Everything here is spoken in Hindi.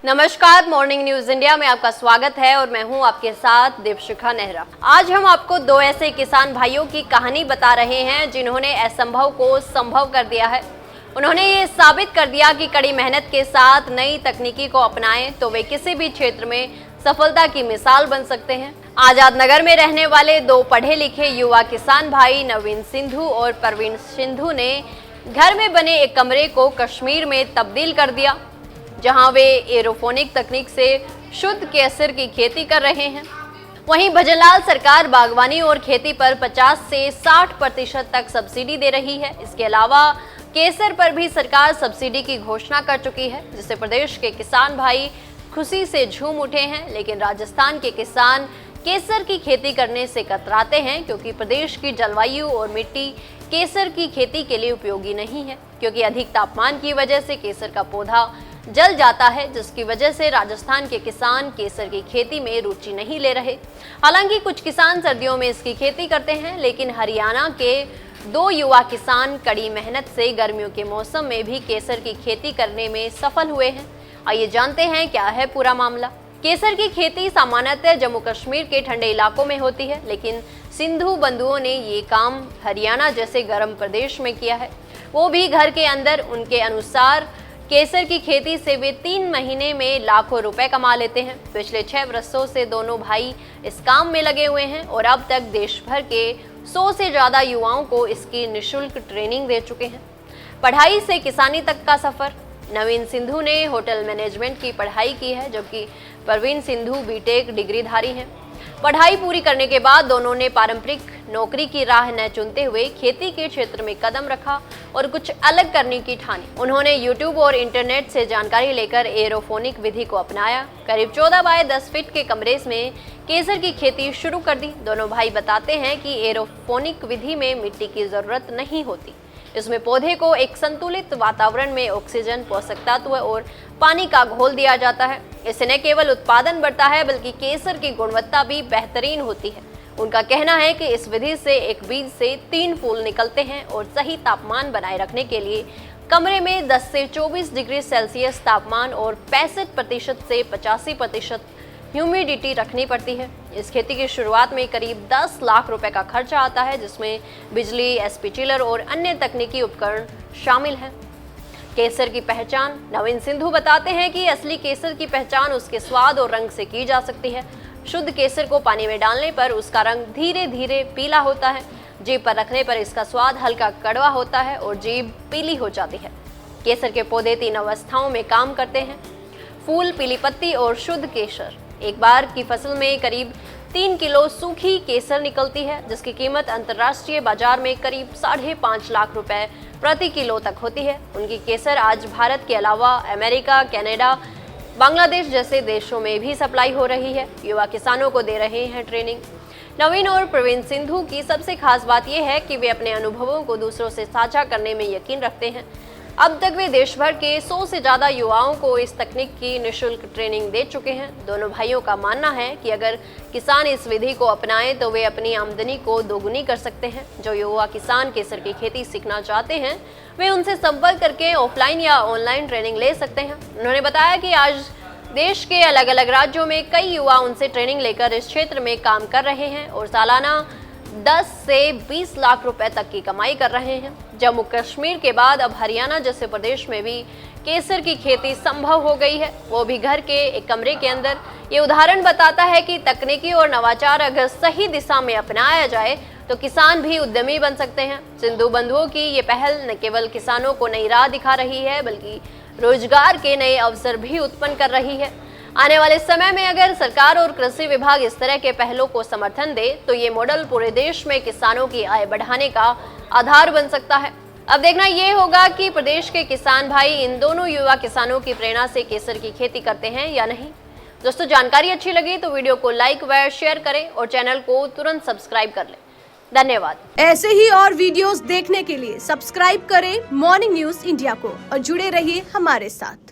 नमस्कार, मॉर्निंग न्यूज इंडिया में आपका स्वागत है और मैं हूं आपके साथ दीपशिखा नेहरा। आज हम आपको दो ऐसे किसान भाइयों की कहानी बता रहे हैं जिन्होंने असंभव को संभव कर दिया है। उन्होंने ये साबित कर दिया कि कड़ी मेहनत के साथ नई तकनीकी को अपनाएं तो वे किसी भी क्षेत्र में सफलता की मिसाल बन सकते हैं। आजाद नगर में रहने वाले दो पढ़े लिखे युवा किसान भाई नवीन सिंधु और परवीन सिंधु ने घर में बने एक कमरे को कश्मीर में तब्दील कर दिया, जहां वे एरोपोनिक तकनीक से शुद्ध केसर की खेती कर रहे हैं। वहीं भजनलाल सरकार बागवानी और खेती पर 50 से 60% तक सब्सिडी दे रही है। इसके अलावा केसर पर भी सरकार सब्सिडी की घोषणा कर चुकी है, जिससे प्रदेश के किसान भाई खुशी से झूम उठे हैं। लेकिन राजस्थान के किसान केसर की खेती करने से कतराते हैं, क्योंकि प्रदेश की जलवायु और मिट्टी केसर की खेती के लिए उपयोगी नहीं है, क्योंकि अधिक तापमान की वजह से केसर का पौधा जल जाता है, जिसकी वजह से राजस्थान के किसान केसर की खेती में रुचि नहीं ले रहे। हालांकि कुछ किसान सर्दियों में इसकी खेती करते हैं, लेकिन हरियाणा के दो युवा किसान कड़ी मेहनत से गर्मियों के मौसम में भी केसर की खेती करने में सफल हुए हैं। आइए जानते हैं क्या है पूरा मामला। केसर की खेती सामान्यतः जम्मू कश्मीर के ठंडे इलाकों में होती है, लेकिन सिंधु बंधुओं ने ये काम हरियाणा जैसे गर्म प्रदेश में किया है, वो भी घर के अंदर। उनके अनुसार केसर की खेती से वे 3 महीने में लाखों रुपए कमा लेते हैं। पिछले 6 वर्षों से दोनों भाई इस काम में लगे हुए हैं और अब तक देश भर के 100 से ज्यादा युवाओं को इसकी निःशुल्क ट्रेनिंग दे चुके हैं। पढ़ाई से किसानी तक का सफर। नवीन सिंधु ने होटल मैनेजमेंट की पढ़ाई की है, जबकि परवीन सिंधु बीटेक डिग्रीधारी हैं। पढ़ाई पूरी करने के बाद दोनों ने पारंपरिक नौकरी की राह न चुनते हुए खेती के क्षेत्र में कदम रखा और कुछ अलग करने की ठानी। उन्होंने यूट्यूब और इंटरनेट से जानकारी लेकर एरोपोनिक विधि को अपनाया। करीब 14 बाय 10 फीट के कमरे में केसर की खेती शुरू कर दी। दोनों भाई बताते हैं कि एरोपोनिक विधि में मिट्टी की जरूरत नहीं होती। इसमें पौधे को एक संतुलित वातावरण में ऑक्सीजन, पोषक तत्व और पानी का घोल दिया जाता है। इससे न केवल उत्पादन बढ़ता है, बल्कि केसर की गुणवत्ता भी बेहतरीन होती है। उनका कहना है कि इस विधि से एक बीज से 3 फूल निकलते हैं और सही तापमान बनाए रखने के लिए कमरे में 10 से 24 डिग्री सेल्सियस तापमान और 65% से 85% ह्यूमिडिटी रखनी पड़ती है। इस खेती की शुरुआत में करीब 10 लाख रुपए का खर्चा आता है, जिसमें बिजली, एसपी चिलर और अन्य तकनीकी उपकरण शामिल हैं। केसर की पहचान। नवीन सिंधु बताते हैं कि असली केसर की पहचान उसके स्वाद और रंग से की जा सकती है। शुद्ध केसर को पानी में डालने पर उसका रंग धीरे धीरे पीला होता है। जीभ पर रखने पर इसका स्वाद हल्का कड़वा होता है और जीभ पीली हो जाती है। केसर के पौधे 3 अवस्थाओं में काम करते हैं: फूल, पीली पत्ती और शुद्ध केसर। एक बार की फसल में करीब 3 किलो सूखी केसर निकलती है, जिसकी कीमत अंतर्राष्ट्रीय बाजार में करीब 5.5 लाख रुपए प्रति किलो तक होती है। उनकी केसर आज भारत के अलावा अमेरिका, कनाडा, बांग्लादेश जैसे देशों में भी सप्लाई हो रही है। युवा किसानों को दे रहे हैं ट्रेनिंग। नवीन और प्रवीण सिंधु की सबसे खास बात यह है कि वे अपने अनुभवों को दूसरों से साझा करने में यकीन रखते हैं। अब तक वे देश भर के 100 से ज्यादा युवाओं को इस तकनीक की निःशुल्क ट्रेनिंग दे चुके हैं। दोनों भाइयों का मानना है कि अगर किसान इस विधि को अपनाएं तो वे अपनी आमदनी को दोगुनी कर सकते हैं। जो युवा किसान केसर की खेती सीखना चाहते हैं, वे उनसे संपर्क करके ऑफलाइन या ऑनलाइन ट्रेनिंग ले सकते हैं। उन्होंने बताया कि आज देश के अलग अलग राज्यों में कई युवा उनसे ट्रेनिंग लेकर इस क्षेत्र में काम कर रहे हैं और सालाना 10 से 20 लाख रुपए तक की कमाई कर रहे हैं। जम्मू कश्मीर के बाद अब हरियाणा जैसे प्रदेश में भी केसर की खेती संभव हो गई है, वो भी घर के एक कमरे के अंदर। ये उदाहरण बताता है कि तकनीकी और नवाचार अगर सही दिशा में अपनाया जाए तो किसान भी उद्यमी बन सकते हैं। सिंधु बंधुओं की ये पहल न केवल किसानों को नई राह दिखा रही है, बल्कि रोजगार के नए अवसर भी उत्पन्न कर रही है। आने वाले समय में अगर सरकार और कृषि विभाग इस तरह के पहलों को समर्थन दे तो ये मॉडल पूरे देश में किसानों की आय बढ़ाने का आधार बन सकता है। अब देखना यह होगा कि प्रदेश के किसान भाई इन दोनों युवा किसानों की प्रेरणा से केसर की खेती करते हैं या नहीं। दोस्तों, जानकारी अच्छी लगी तो वीडियो को लाइक व शेयर करें और चैनल को तुरंत सब्सक्राइब कर लें। धन्यवाद। ऐसे ही और वीडियोस देखने के लिए सब्सक्राइब करें मॉर्निंग न्यूज इंडिया को और जुड़े रहिए हमारे साथ।